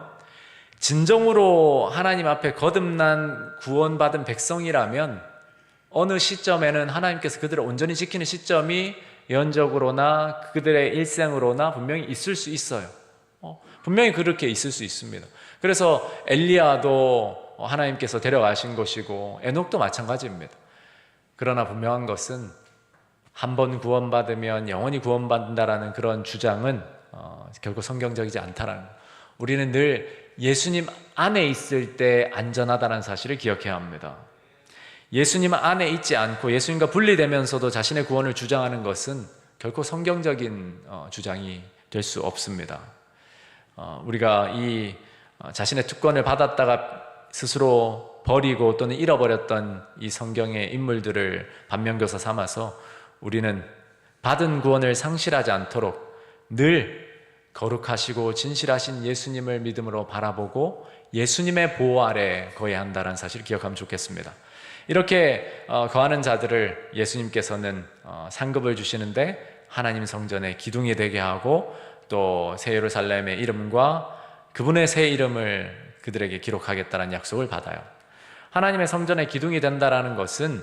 진정으로 하나님 앞에 거듭난 구원받은 백성이라면 어느 시점에는 하나님께서 그들을 온전히 지키는 시점이 예언적으로나 그들의 일생으로나 분명히 있을 수 있어요. 분명히 그렇게 있을 수 있습니다. 그래서 엘리야도 하나님께서 데려가신 것이고 에녹도 마찬가지입니다. 그러나 분명한 것은 한 번 구원받으면 영원히 구원받는다라는 그런 주장은 결국 성경적이지 않다라는 거예요. 우리는 늘 예수님 안에 있을 때 안전하다는 사실을 기억해야 합니다. 예수님 안에 있지 않고 예수님과 분리되면서도 자신의 구원을 주장하는 것은 결코 성경적인 주장이 될 수 없습니다. 우리가 이 자신의 특권을 받았다가 스스로 버리고 또는 잃어버렸던 이 성경의 인물들을 반면교사 삼아서 우리는 받은 구원을 상실하지 않도록 늘 거룩하시고 진실하신 예수님을 믿음으로 바라보고 예수님의 보호 아래 거해야 한다는 사실을 기억하면 좋겠습니다. 이렇게 거하는 자들을 예수님께서는 상급을 주시는데 하나님 성전의 기둥이 되게 하고 또 새 예루살렘의 이름과 그분의 새 이름을 그들에게 기록하겠다는 약속을 받아요. 하나님의 성전의 기둥이 된다라는 것은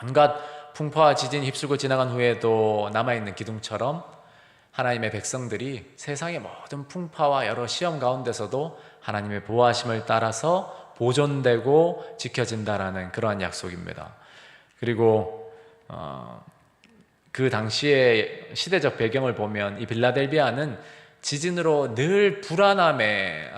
온갖 풍파와 지진이 휩쓸고 지나간 후에도 남아있는 기둥처럼 하나님의 백성들이 세상의 모든 풍파와 여러 시험 가운데서도 하나님의 보호하심을 따라서 보존되고 지켜진다라는 그러한 약속입니다. 그리고 그 당시의 시대적 배경을 보면 이 빌라델비아는 지진으로 늘 불안함에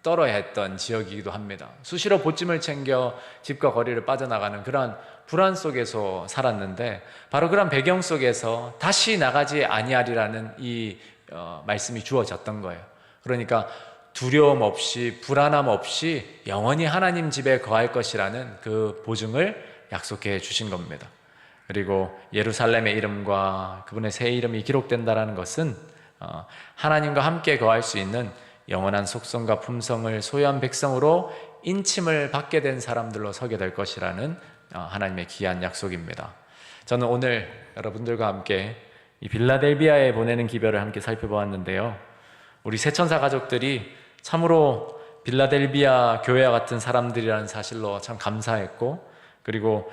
떨어야 했던 지역이기도 합니다. 수시로 보찜을 챙겨 집과 거리를 빠져나가는 그러한 불안 속에서 살았는데 바로 그런 배경 속에서 다시 나가지 아니하리라는 이 말씀이 주어졌던 거예요. 그러니까 두려움 없이 불안함 없이 영원히 하나님 집에 거할 것이라는 그 보증을 약속해 주신 겁니다. 그리고 예루살렘의 이름과 그분의 새 이름이 기록된다는 것은 하나님과 함께 거할 수 있는 영원한 속성과 품성을 소유한 백성으로 인침을 받게 된 사람들로 서게 될 것이라는 하나님의 귀한 약속입니다. 저는 오늘 여러분들과 함께 이 빌라델비아에 보내는 기별을 함께 살펴보았는데요. 우리 새천사 가족들이 참으로 빌라델비아 교회와 같은 사람들이라는 사실로 참 감사했고, 그리고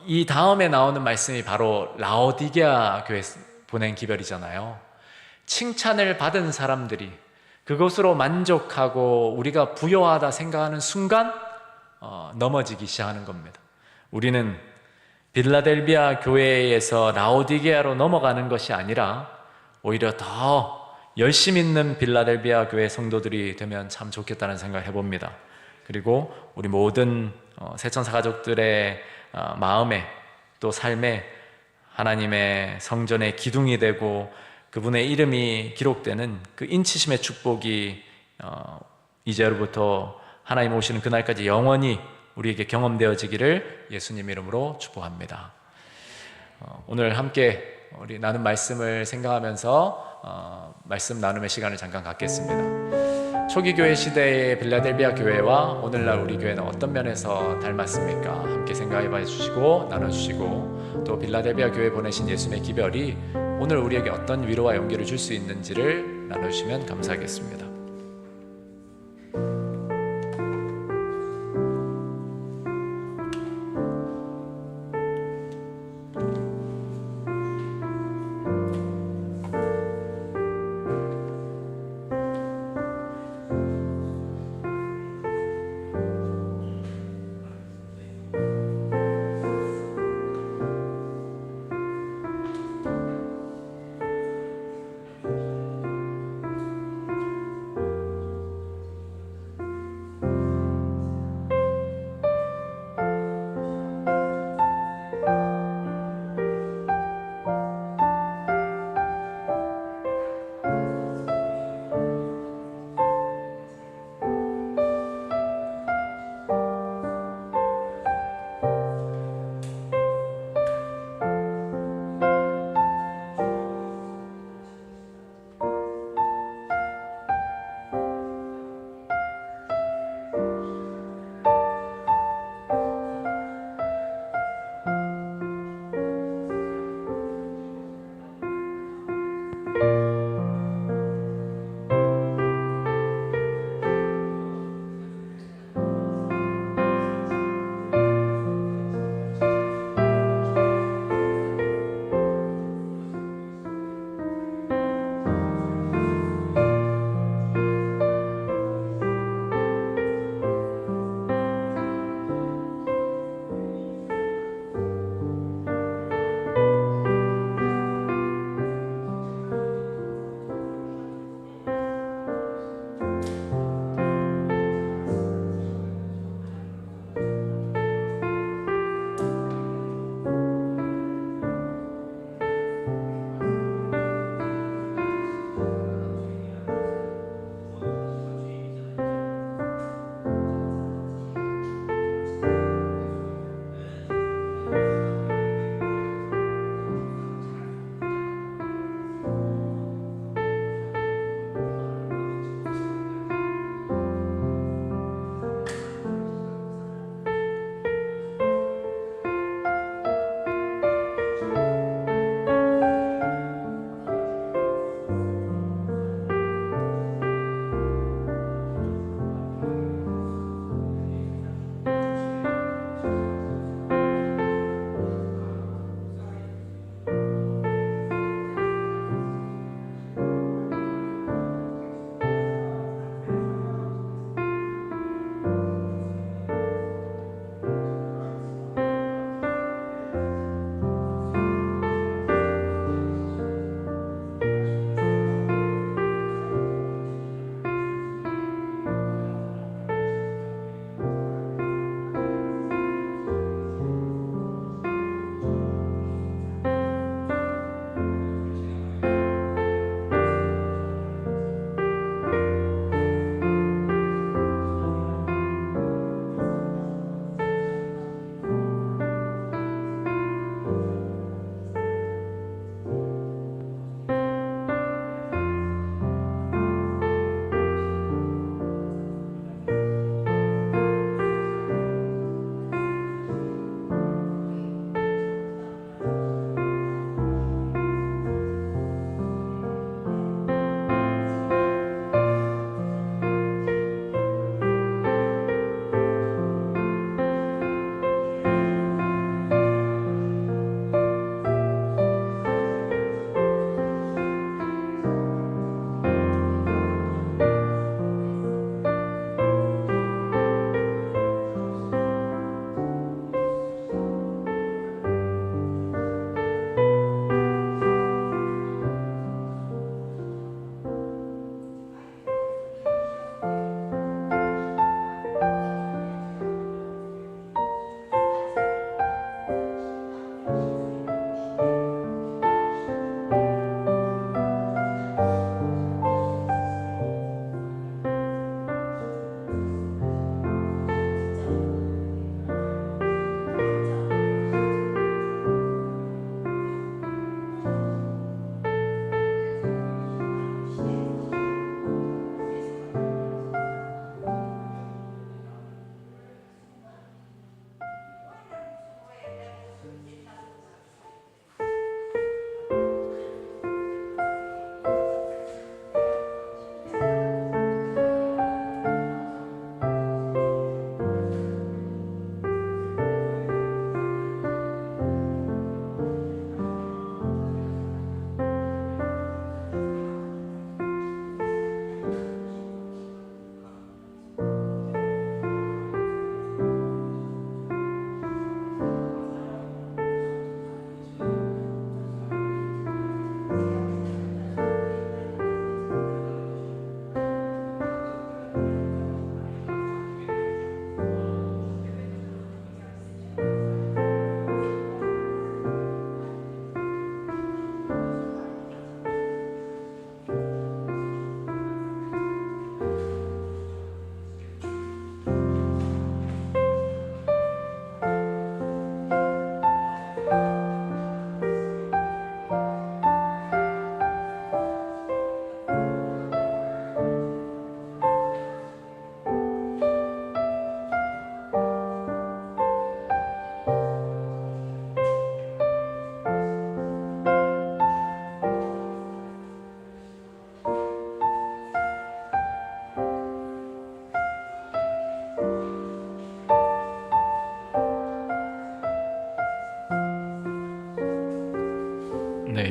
이 다음에 나오는 말씀이 바로 라오디게아 교회 보낸 기별이잖아요. 칭찬을 받은 사람들이 그것으로 만족하고 우리가 부요하다 생각하는 순간 넘어지기 시작하는 겁니다. 우리는 빌라델비아 교회에서 라오디게아로 넘어가는 것이 아니라 오히려 더 열심 있는 빌라델비아 교회 성도들이 되면 참 좋겠다는 생각을 해봅니다. 그리고 우리 모든 새천사 가족들의 마음에 또 삶에 하나님의 성전의 기둥이 되고 그분의 이름이 기록되는 그 인치심의 축복이 이제로부터 하나님 오시는 그날까지 영원히 우리에게 경험되어지기를 예수님 이름으로 축복합니다. 오늘 함께 우리 나눈 말씀을 생각하면서 말씀 나눔의 시간을 잠깐 갖겠습니다. 초기 교회 시대의 빌라델비아 교회와 오늘날 우리 교회는 어떤 면에서 닮았습니까? 함께 생각해 봐 주시고 나눠주시고 또 빌라델비아 교회 보내신 예수님의 기별이 오늘 우리에게 어떤 위로와 용기를 줄 수 있는지를 나눠주시면 감사하겠습니다.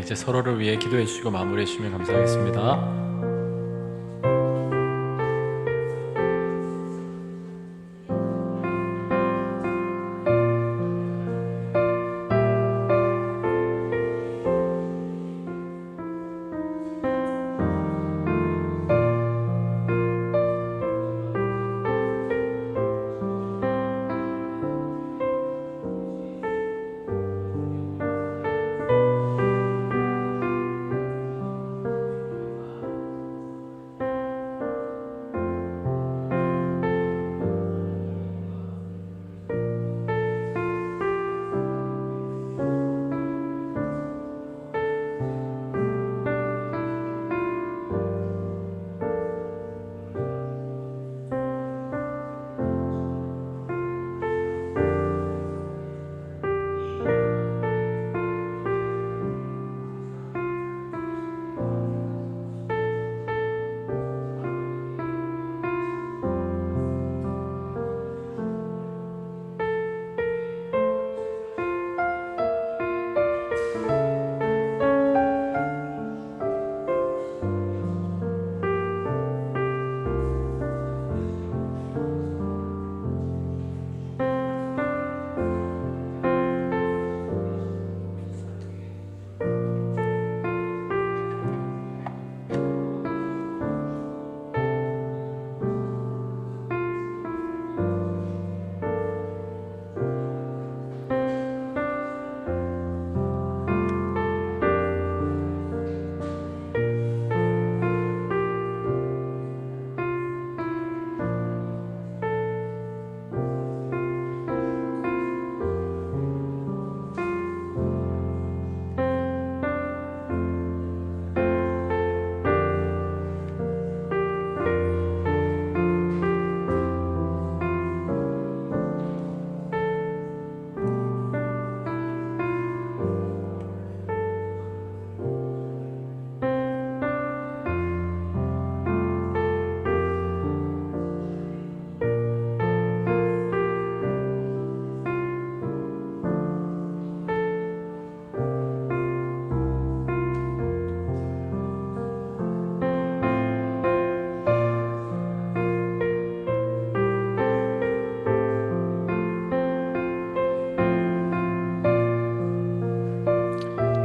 이제 서로를 위해 기도해 주시고 마무리해 주시면 감사하겠습니다.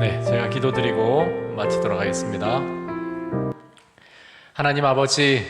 네, 제가 기도드리고 마치도록 하겠습니다. 하나님 아버지,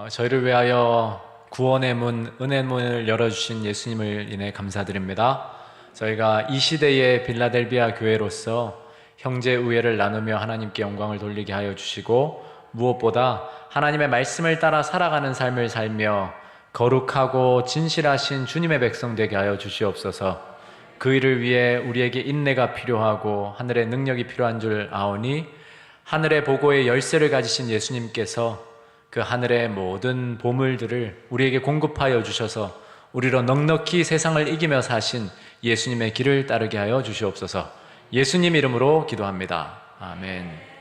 저희를 위하여 구원의 문, 은혜의 문을 열어주신 예수님을 인해 감사드립니다. 저희가 이 시대의 빌라델비아 교회로서 형제 우애를 나누며 하나님께 영광을 돌리게 하여 주시고, 무엇보다 하나님의 말씀을 따라 살아가는 삶을 살며 거룩하고 진실하신 주님의 백성 되게 하여 주시옵소서. 그 일을 위해 우리에게 인내가 필요하고 하늘의 능력이 필요한 줄 아오니, 하늘의 보고의 열쇠를 가지신 예수님께서 그 하늘의 모든 보물들을 우리에게 공급하여 주셔서 우리로 넉넉히 세상을 이기며 사신 예수님의 길을 따르게 하여 주시옵소서. 예수님 이름으로 기도합니다. 아멘.